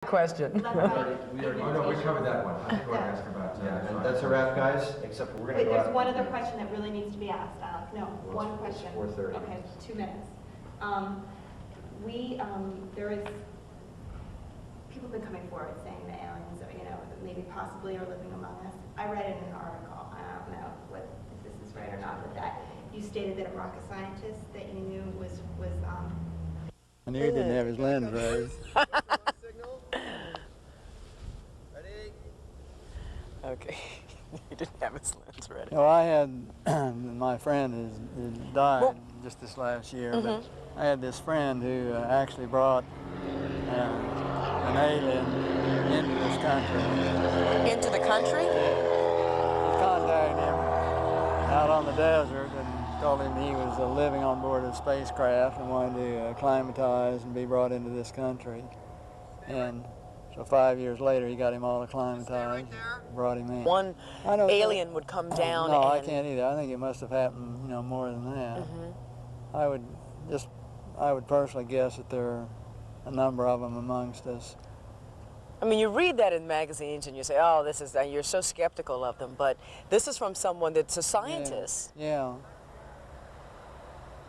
question. Oh, no, we covered that one. I think we're going to ask about And that's a wrap, guys, except we're going to go out. There's one other question that really needs to be asked, Alec. No, Well, one it's question. 4:30. Okay, 2 minutes. There is, people have been coming forward saying that aliens, maybe possibly are living among us. I read in an article, I don't know if this is right or not, but that you stated that a rocket scientist that you knew was I knew he didn't have his lens raised. Okay, he didn't have his lens ready. Well, I had, my friend has died just this last year, but I had this friend who actually brought an alien into this country. Into the country? He contacted him out on the desert and told him he was living on board a spacecraft and wanted to acclimatize and be brought into this country. And so 5 years later, he got him all acclimatized, brought him in. One alien would come down No, and... I can't either. I think it must have happened, more than that. I would personally guess that there are a number of them amongst us. I mean, you read that in magazines and you say, oh, this is, you're so skeptical of them, but this is from someone that's a scientist. Yeah.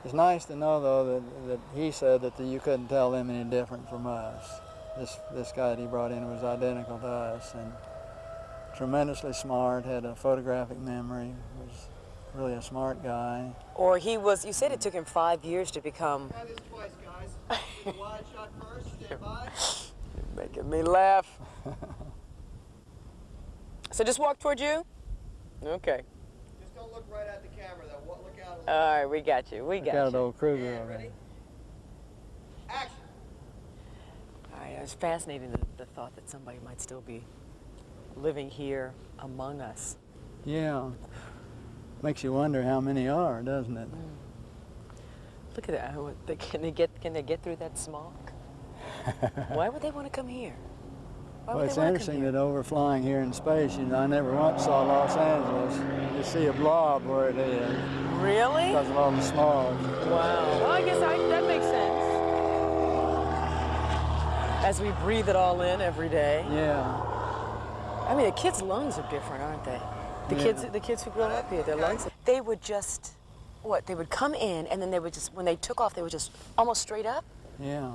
It's nice to know, though, that he said that you couldn't tell them any different from us. This guy that he brought in was identical to us, and tremendously smart, had a photographic memory, was really a smart guy. Or he was, you said it took him 5 years to become... Try this twice, guys. Wide shot first, stand by. You're making me laugh. So just walk toward you? Okay. Just don't look right at the camera, though. Look out. All right, we got you. We got Got an you. old Kruger Yeah, over ready? there. Action. All right, it's fascinating the thought that somebody might still be living here among us. Yeah. Makes you wonder how many are, doesn't it? Look at that. Can they get through that smog? Why would they want to come here? Why Well, would it's they want to interesting come here? that overflying here in space, I never once saw Los Angeles. You see a blob where it is Really? because of all the smog. Wow. Well, I guess that makes sense. As we breathe it all in every day. Yeah. I mean, the kids' lungs are different, aren't they? The kids who grow up here, their lungs. They would just, they would come in, and then they would just, when they took off, they would just almost straight up. Yeah.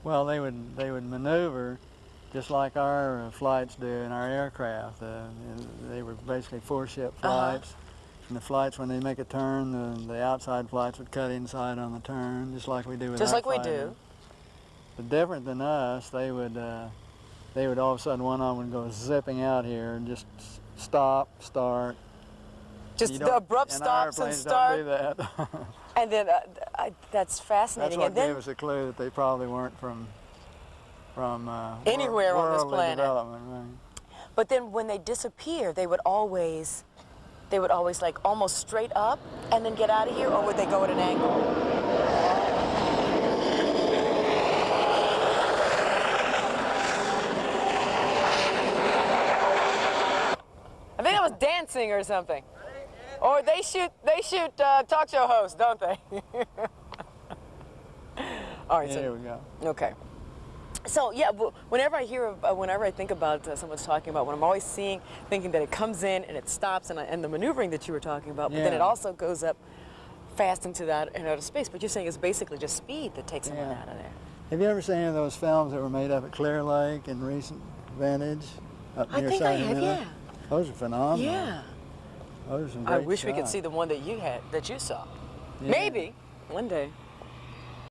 Well, they would maneuver just like our flights do in our aircraft. They were basically four-ship flights. And the flights, when they make a turn, the outside flights would cut inside on the turn, just like we do with Just our like we fighter. do. But different than us, they would all of a sudden, one of them would go zipping out here and just stop, start. Just the abrupt stops and start. Don't do that. And then that's fascinating. That's what and then gave us a clue that they probably weren't from anywhere on this worldly planet. development, right? But then when they disappear, they would always like almost straight up and then get out of here, or would they go at an angle? I think that was dancing or something. Or they shoot talk show hosts, don't they? All right. There we go. Okay. So yeah, whenever I think about someone's talking about, when I'm always thinking that it comes in and it stops, and the maneuvering that you were talking about, but then it also goes up fast into outer space. But you're saying it's basically just speed that takes someone out of there. Have you ever seen any of those films that were made up at Clear Lake in recent vintage? Up near I think I have, Sacramento? yeah. Those are phenomenal. Yeah. Those are some I great wish we could shots. see the one that you saw. Yeah. Maybe one day.